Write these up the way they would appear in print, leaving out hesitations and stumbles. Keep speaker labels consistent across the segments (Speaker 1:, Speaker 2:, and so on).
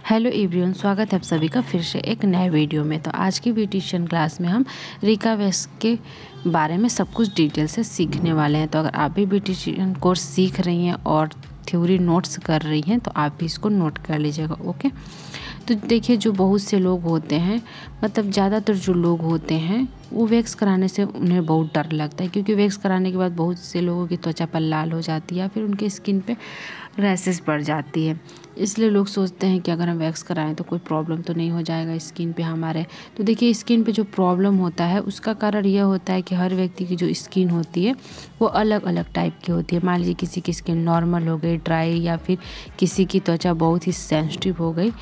Speaker 1: Hello everyone, स्वागत है आप सभी का फिर से एक नए वीडियो में। तो आज की ब्यूटिशियन क्लास में हम रिका वैक्स के बारे में सब कुछ डिटेल से सीखने वाले हैं। तो अगर आप भी ब्यूटिशियन कोर्स सीख रही हैं और थ्योरी नोट्स कर रही हैं तो आप भी इसको नोट कर लीजिएगा। ओके, तो देखिए, जो बहुत से लोग होते हैं, मतलब ज़्यादातर जो लोग होते हैं वो वैक्स कराने से उन्हें बहुत डर लगता है, क्योंकि वैक्स कराने के बाद बहुत से लोगों की त्वचा पर लाल हो जाती है या फिर उनके स्किन पे रैसेस पड़ जाती है। इसलिए लोग सोचते हैं कि अगर हम वैक्स कराएं तो कोई प्रॉब्लम तो नहीं हो जाएगा स्किन पे हमारे। तो देखिए, स्किन पे जो प्रॉब्लम होता है उसका कारण यह होता है कि हर व्यक्ति की जो स्किन होती है वो अलग अलग टाइप की होती है। मान लीजिए किसी की स्किन नॉर्मल हो गई, ड्राई, या फिर किसी की त्वचा बहुत ही सेंसिटिव हो गई।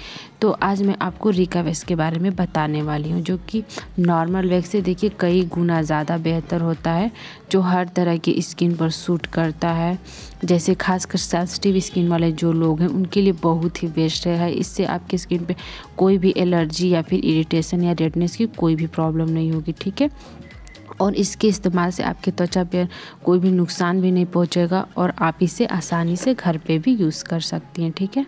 Speaker 1: तो आज मैं आपको रिका वैक्स के बारे में बताने वाली हूँ, जो कि नॉर्मल वैक्स से देखिए कई गुना ज़्यादा बेहतर होता है, जो हर तरह की स्किन पर सूट करता है। जैसे खासकर सेंसिटिव स्किन वाले जो लोग हैं उनके लिए बहुत ही बेस्ट है। इससे आपकी स्किन पे कोई भी एलर्जी या फिर इरिटेशन या रेडनेस की कोई भी प्रॉब्लम नहीं होगी, ठीक है। और इसके इस्तेमाल से आपकी त्वचा पर कोई भी नुकसान भी नहीं पहुंचेगा और आप इसे आसानी से घर पे भी यूज़ कर सकती हैं, ठीक है।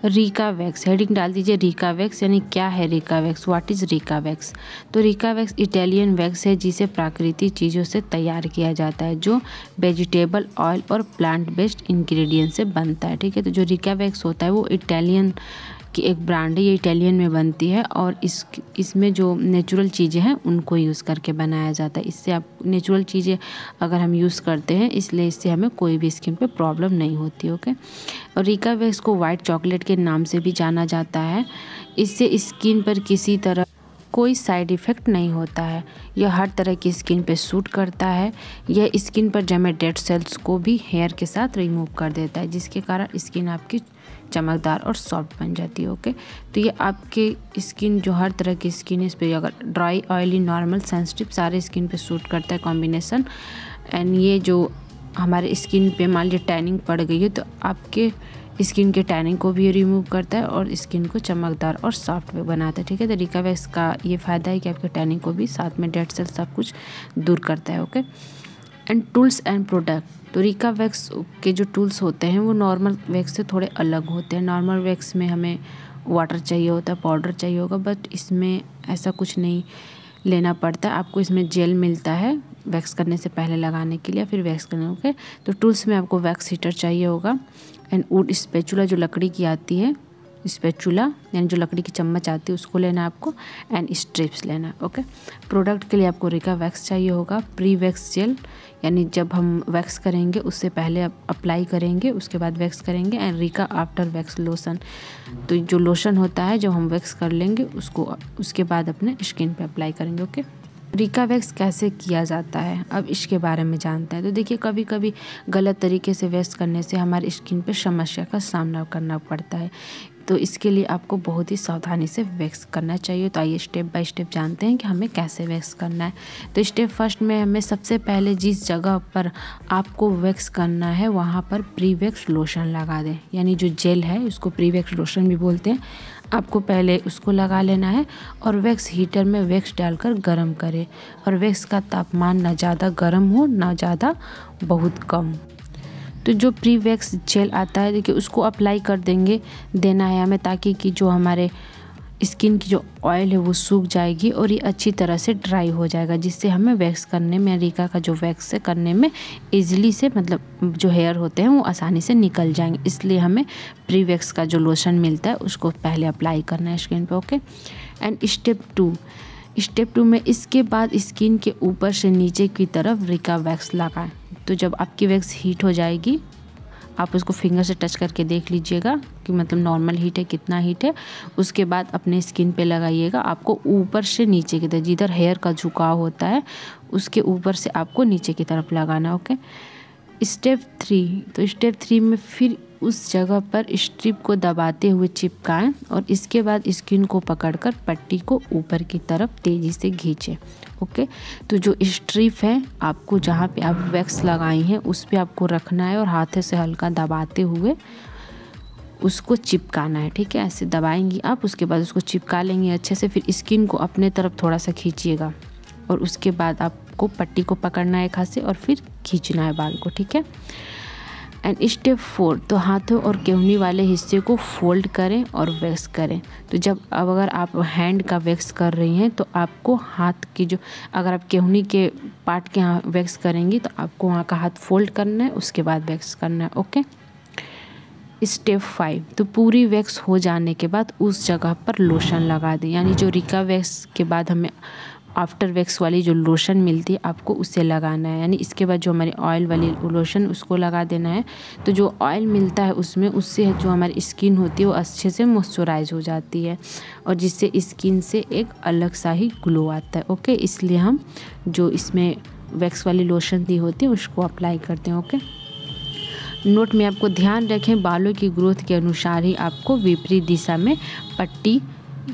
Speaker 1: रिका वैक्स, हेडिंग डाल दीजिए रिका वैक्स, यानी क्या है Rica wax, what is Rica wax. तो रिका वैक्स इटालियन वैक्स है जिसे प्राकृतिक चीज़ों से तैयार किया जाता है, जो वेजिटेबल ऑयल और प्लांट बेस्ड इंग्रेडिएंट से बनता है, ठीक है। तो जो रिका वैक्स होता है वो इटालियन की एक ब्रांड है, ये इटालियन में बनती है और इसमें जो नेचुरल चीज़ें हैं उनको यूज़ करके बनाया जाता है। इससे आप नेचुरल चीज़ें अगर हम यूज़ करते हैं, इसलिए इससे हमें कोई भी स्किन पे प्रॉब्लम नहीं होती, ओके। और रिका वैक्स को वाइट चॉकलेट के नाम से भी जाना जाता है। इससे स्किन पर किसी तरह कोई साइड इफ़ेक्ट नहीं होता है। यह हर तरह की स्किन पे सूट करता है। यह स्किन पर जमे डेड सेल्स को भी हेयर के साथ रिमूव कर देता है, जिसके कारण स्किन आपकी चमकदार और सॉफ्ट बन जाती है, ओके। तो ये आपके स्किन, जो हर तरह की स्किन है, इस पर अगर ड्राई, ऑयली, नॉर्मल, सेंसिटिव, सारे स्किन पे सूट करता है कॉम्बिनेशन। एंड ये जो हमारे स्किन पे मान लीजिए टैनिंग पड़ गई है तो आपके स्किन के टैनिंग को भी रिमूव करता है और स्किन को चमकदार और सॉफ्ट भी बनाता है, ठीक है। तो रिका वैक्स का ये फ़ायदा है कि आपके टैनिंग को भी साथ में डेड सेल सब कुछ दूर करता है, okay. And tools and product, तो रिका वैक्स के जो टूल्स होते हैं वो नॉर्मल वैक्स से थोड़े अलग होते हैं। नॉर्मल वैक्स में हमें वाटर चाहिए होता है, पाउडर चाहिए होगा, बट इसमें ऐसा कुछ नहीं लेना पड़ता है। आपको इसमें जेल मिलता है वैक्स करने से पहले लगाने के लिए, फिर वैक्स करने, ओके। तो टूल्स में आपको वैक्स हीटर चाहिए होगा एंड वुड स्पैचुला, जो लकड़ी की आती है, स्पैचुला यानी जो लकड़ी की चम्मच आती है उसको लेना है आपको, एंड स्ट्रिप्स लेना है, ओके। प्रोडक्ट के लिए आपको रिका वैक्स चाहिए होगा, प्री वैक्स जेल, यानी जब हम वैक्स करेंगे उससे पहले आप अप्लाई करेंगे, उसके बाद वैक्स करेंगे, and Rica after wax lotion, तो जो लोशन होता है जब हम वैक्स कर लेंगे उसको उसके बाद अपने स्किन पे अप्लाई करेंगे, ओके। रिका वैक्स कैसे किया जाता है, अब इसके बारे में जानते हैं। तो देखिए, कभी कभी गलत तरीके से वैक्स करने से हमारी स्किन पे समस्या का सामना करना पड़ता है, तो इसके लिए आपको बहुत ही सावधानी से वैक्स करना चाहिए। तो आइए स्टेप बाय स्टेप जानते हैं कि हमें कैसे वैक्स करना है। तो स्टेप फर्स्ट में हमें सबसे पहले जिस जगह पर आपको वैक्स करना है वहाँ पर प्री वैक्स लोशन लगा दें, यानी जो जेल है उसको प्री वैक्स लोशन भी बोलते हैं। आपको पहले उसको लगा लेना है और वैक्स हीटर में वैक्स डालकर गर्म करें, और वैक्स का तापमान ना ज़्यादा गर्म हो ना ज़्यादा बहुत कम। तो जो प्री वैक्स जेल आता है, देखिए उसको अप्लाई कर देना है हमें, ताकि कि जो हमारे स्किन की जो ऑयल है वो सूख जाएगी और ये अच्छी तरह से ड्राई हो जाएगा, जिससे हमें वैक्स करने में, रिका का जो वैक्स है करने में इजीली से, मतलब जो हेयर होते हैं वो आसानी से निकल जाएंगे। इसलिए हमें प्री वैक्स का जो लोशन मिलता है उसको पहले अप्लाई करना है स्किन पे, ओके। एंड स्टेप टू में इसके बाद स्किन के ऊपर से नीचे की तरफ रिका वैक्स लगाएं। तो जब आपकी वैक्स हीट हो जाएगी, आप उसको फिंगर से टच करके देख लीजिएगा कि मतलब नॉर्मल हीट है, कितना हीट है। उसके बाद अपने स्किन पे लगाइएगा। आपको ऊपर से नीचे की तरफ, जिधर हेयर का झुकाव होता है उसके ऊपर से आपको नीचे की तरफ लगाना, ओके। स्टेप 3, तो स्टेप 3 में फिर उस जगह पर स्ट्रिप को दबाते हुए चिपकाएं और इसके बाद स्किन को पकड़कर पट्टी को ऊपर की तरफ तेज़ी से खींचें, ओके। तो जो स्ट्रिप है आपको जहाँ पे आप वैक्स लगाई हैं उस पे आपको रखना है और हाथ से हल्का दबाते हुए उसको चिपकाना है, ठीक है। ऐसे दबाएंगी आप, उसके बाद उसको चिपका लेंगे अच्छे से। फिर स्किन को अपने तरफ थोड़ा सा खींचिएगा और उसके बाद आपको पट्टी को पकड़ना है एक हाथ से और फिर खींचना है बाल को, ठीक है। एंड स्टेप 4, तो हाथों और केहनी वाले हिस्से को फोल्ड करें और वैक्स करें। तो जब अब अगर आप हैंड का वैक्स कर रही हैं तो आपको हाथ की जो, अगर आप केहनी के पार्ट के यहाँ वैक्स करेंगी तो आपको वहाँ का हाथ फोल्ड करना है, उसके बाद वैक्स करना है। ओके। स्टेप 5, तो पूरी वैक्स हो जाने के बाद उस जगह पर लोशन लगा दें। यानी जो रिका वैक्स के बाद हमें आफ्टर वैक्स वाली जो लोशन मिलती है आपको उसे लगाना है। यानी इसके बाद जो हमारी ऑयल वाली लोशन उसको लगा देना है। तो जो ऑयल मिलता है उसमें, उससे जो हमारी स्किन होती है वो अच्छे से मॉइस्चराइज हो जाती है और जिससे स्किन से एक अलग सा ही ग्लो आता है। ओके, इसलिए हम जो इसमें वैक्स वाली लोशन दी होती है उसको अप्लाई करते हैं। ओके। नोट में आपको ध्यान रखें, बालों की ग्रोथ के अनुसार ही आपको विपरीत दिशा में पट्टी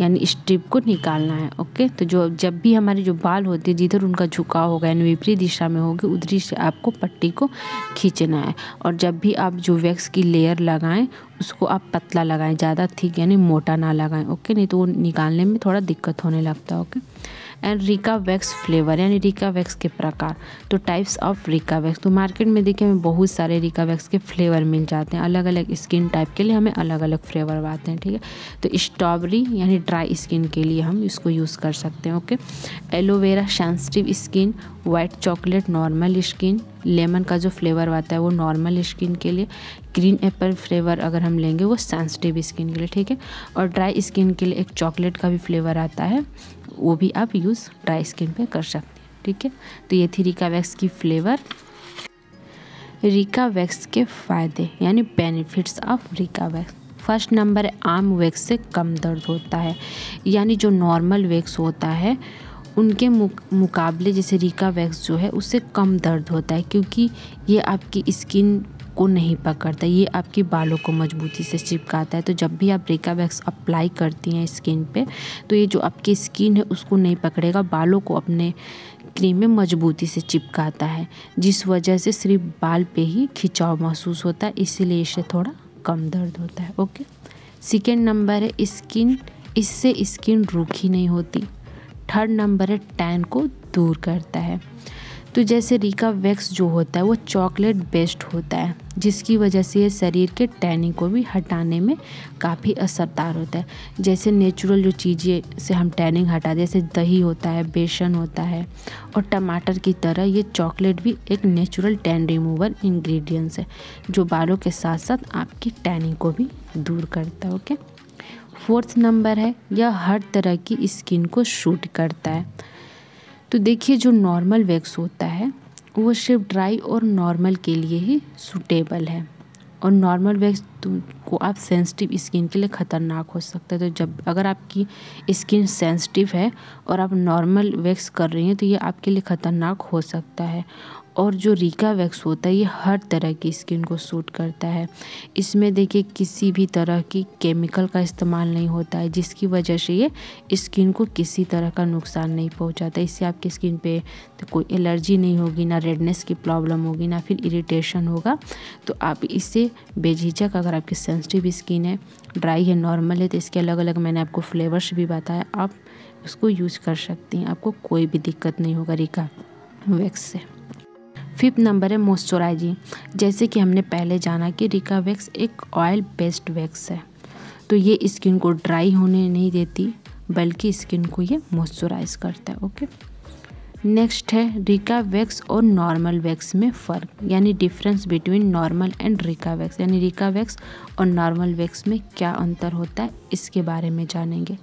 Speaker 1: यानी स्ट्रिप को निकालना है। ओके। तो जो जब भी हमारे जो बाल होते हैं जिधर उनका झुकाव होगा यानी विपरीत दिशा में होगी उधरी से आपको पट्टी को खींचना है। और जब भी आप जो वैक्स की लेयर लगाएं उसको आप पतला लगाएं, ज़्यादा थिक यानी मोटा ना लगाएं। ओके, नहीं तो वो निकालने में थोड़ा दिक्कत होने लगता है। Okay. And Rica wax flavour यानी रिका वैक्स के प्रकार। तो टाइप्स ऑफ रिका वैक्स, तो मार्केट में देखिए हमें बहुत सारे रिका वैक्स के फ्लेवर मिल जाते हैं। अलग अलग स्किन टाइप के लिए हमें अलग अलग फ्लेवर आते हैं। ठीक है। तो स्ट्रॉबेरी यानी ड्राई स्किन के लिए हम इसको यूज़ कर सकते हैं। Okay. Aloe vera sensitive skin, white chocolate normal skin, lemon का जो फ्लेवर आता है वो नॉर्मल स्किन के लिए, ग्रीन एप्पल फ्लेवर अगर हम लेंगे वो सेंसिटिव स्किन के लिए। ठीक है। और ड्राई स्किन के लिए एक चॉकलेट का भी फ्लेवर आता है, वो भी आप यूज़ ड्राई स्किन पे कर सकते हैं। ठीक है। तो ये थी रिका वैक्स की फ्लेवर। रिका वैक्स के फ़ायदे यानी benefits of Rica wax. First number है, आम वैक्स से कम दर्द होता है। यानी जो नॉर्मल वैक्स होता है उनके मुकाबले जैसे रिका वैक्स जो है उससे कम दर्द होता है, क्योंकि ये आपकी स्किन को नहीं पकड़ता, ये आपके बालों को मजबूती से चिपकाता है। तो जब भी आप रिका वैक्स अप्लाई करती हैं स्किन पे तो ये जो आपकी स्किन है उसको नहीं पकड़ेगा, बालों को अपने क्रीम में मजबूती से चिपकाता है, जिस वजह से सिर्फ बाल पे ही खिंचाव महसूस होता है, इसीलिए इससे थोड़ा कम दर्द होता है। ओके। सेकेंड नंबर है, इससे स्किन रूखी नहीं होती। थर्ड नंबर है, टैन को दूर करता है। तो जैसे रिका वैक्स जो होता है वो चॉकलेट बेस्ड होता है, जिसकी वजह से ये शरीर के टैनिंग को भी हटाने में काफ़ी असरदार होता है। जैसे नेचुरल जो चीज़ें से हम टैनिंग हटाते हैं, जैसे दही होता है, बेसन होता है और टमाटर की तरह ये चॉकलेट भी एक नेचुरल टैन रिमूवर इंग्रेडिएंट्स है जो बालों के साथ साथ आपकी टैनिंग को भी दूर करता है। ओके। फोर्थ नंबर है, यह हर तरह की स्किन को सूट करता है। तो देखिए जो नॉर्मल वैक्स होता है वो सिर्फ ड्राई और नॉर्मल के लिए ही सूटेबल है, और नॉर्मल वैक्स को आप सेंसिटिव स्किन के लिए ख़तरनाक हो सकता है। तो जब अगर आपकी स्किन सेंसिटिव है और आप नॉर्मल वैक्स कर रही हैं तो ये आपके लिए ख़तरनाक हो सकता है। और जो रिका वैक्स होता है ये हर तरह की स्किन को सूट करता है। इसमें देखिए किसी भी तरह की केमिकल का इस्तेमाल नहीं होता है, जिसकी वजह से ये स्किन को किसी तरह का नुकसान नहीं पहुंचाता। इससे आपकी स्किन पे तो कोई एलर्जी नहीं होगी, ना रेडनेस की प्रॉब्लम होगी, ना फिर इरिटेशन होगा। तो आप इससे बेझिझक, अगर आपकी सेंसिटिव स्किन है, ड्राई है, नॉर्मल है, तो इसके अलग अलग मैंने आपको फ्लेवर्स भी बताया, आप उसको यूज़ कर सकती हैं। आपको कोई भी दिक्कत नहीं होगा रिका वैक्स से। फिफ्थ नंबर है मॉइस्चराइजिंग। जैसे कि हमने पहले जाना कि रिका वैक्स एक ऑयल बेस्ड वैक्स है, तो ये स्किन को ड्राई होने नहीं देती बल्कि स्किन को ये मॉइस्चराइज करता है। ओके। नेक्स्ट है रिका वैक्स और नॉर्मल वैक्स में फ़र्क, यानी difference between normal and Rica wax, यानी रिका वैक्स और नॉर्मल वैक्स में क्या अंतर होता है इसके बारे में जानेंगे।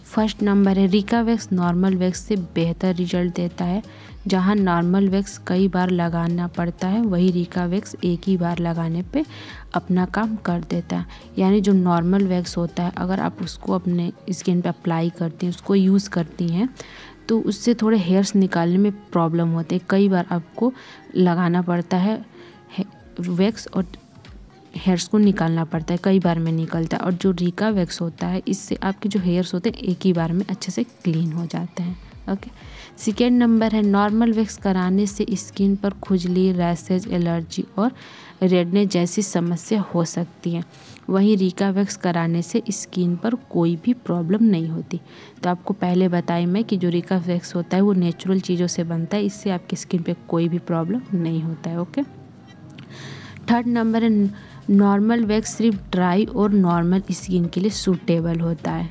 Speaker 1: फर्स्ट नंबर है, रिका वैक्स नॉर्मल वैक्स से बेहतर रिजल्ट देता है। जहां नॉर्मल वैक्स कई बार लगाना पड़ता है, वही रिका वैक्स एक ही बार लगाने पे अपना काम कर देता है। यानी जो नॉर्मल वैक्स होता है अगर आप उसको अपने स्किन पे अप्लाई करती हैं, उसको यूज़ करती हैं, तो उससे थोड़े हेयर्स निकालने में प्रॉब्लम होते हैं। कई बार आपको लगाना पड़ता है वैक्स और हेयर्स को निकालना पड़ता है, कई बार में निकलता है। और जो रिका वैक्स होता है इससे आपके जो हेयर्स होते हैं एक ही बार में अच्छे से क्लीन हो जाते हैं। ओके। सेकेंड नंबर है, नॉर्मल वैक्स कराने से स्किन पर खुजली, रैशेज, एलर्जी और रेडनेस जैसी समस्या हो सकती है। वहीं रिका वैक्स कराने से स्किन पर कोई भी प्रॉब्लम नहीं होती। तो आपको पहले बताई मैं कि जो रिका वैक्स होता है वो नेचुरल चीज़ों से बनता है, इससे आपकी स्किन पे कोई भी प्रॉब्लम नहीं होता है। ओके। थर्ड नंबर है नॉर्मल वैक्स सिर्फ ड्राई और नॉर्मल स्किन के लिए सूटेबल होता है,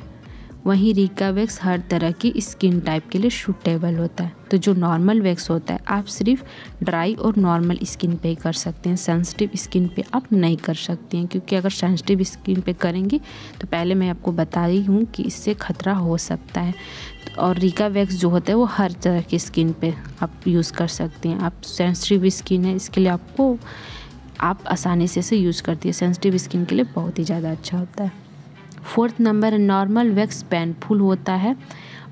Speaker 1: वहीं रिका वैक्स हर तरह की स्किन टाइप के लिए सूटेबल होता है। तो जो नॉर्मल वैक्स होता है आप सिर्फ ड्राई और नॉर्मल स्किन पे ही कर सकते हैं, सेंसिटिव स्किन पे आप नहीं कर सकती हैं, क्योंकि अगर सेंसिटिव स्किन पे करेंगी तो पहले मैं आपको बता रही हूँ कि इससे खतरा हो सकता है। और रिका वैक्स जो होता है वो हर तरह की स्किन पे आप यूज़ कर सकती हैं। आप सेंसिटिव स्किन है इसके लिए आप आसानी से इसे यूज़ करती है, सेंसिटिव स्किन के लिए बहुत ही ज़्यादा अच्छा होता है। Fourth number normal wax painful होता है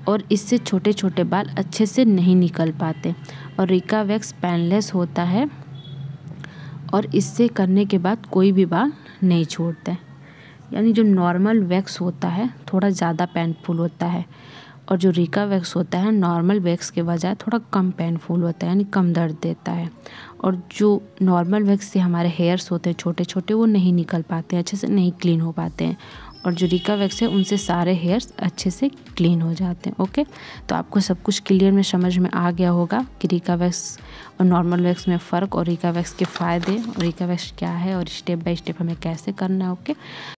Speaker 1: और इससे छोटे छोटे बाल अच्छे से नहीं निकल पाते, और रिका वैक्स पेनलेस होता है और इससे करने के बाद कोई भी बाल नहीं छोड़ते। यानी जो नॉर्मल वैक्स होता है थोड़ा ज़्यादा पेनफुल होता है, और जो रिका वैक्स होता है नॉर्मल वैक्स के बजाय थोड़ा कम पेनफुल होता है, यानी कम दर्द देता है। और जो नॉर्मल वैक्स से हमारे हेयर्स होते हैं छोटे छोटे वो नहीं निकल पाते हैं, अच्छे से नहीं क्लीन हो पाते हैं, और जो रिका वैक्स है उनसे सारे हेयर्स अच्छे से क्लीन हो जाते हैं। ओके, तो आपको सब कुछ क्लियर में समझ में आ गया होगा कि रिका वैक्स और नॉर्मल वैक्स में फ़र्क, और रिका वैक्स के फ़ायदे, और रिका वैक्स क्या है, और स्टेप बाय स्टेप हमें कैसे करना है। ओके।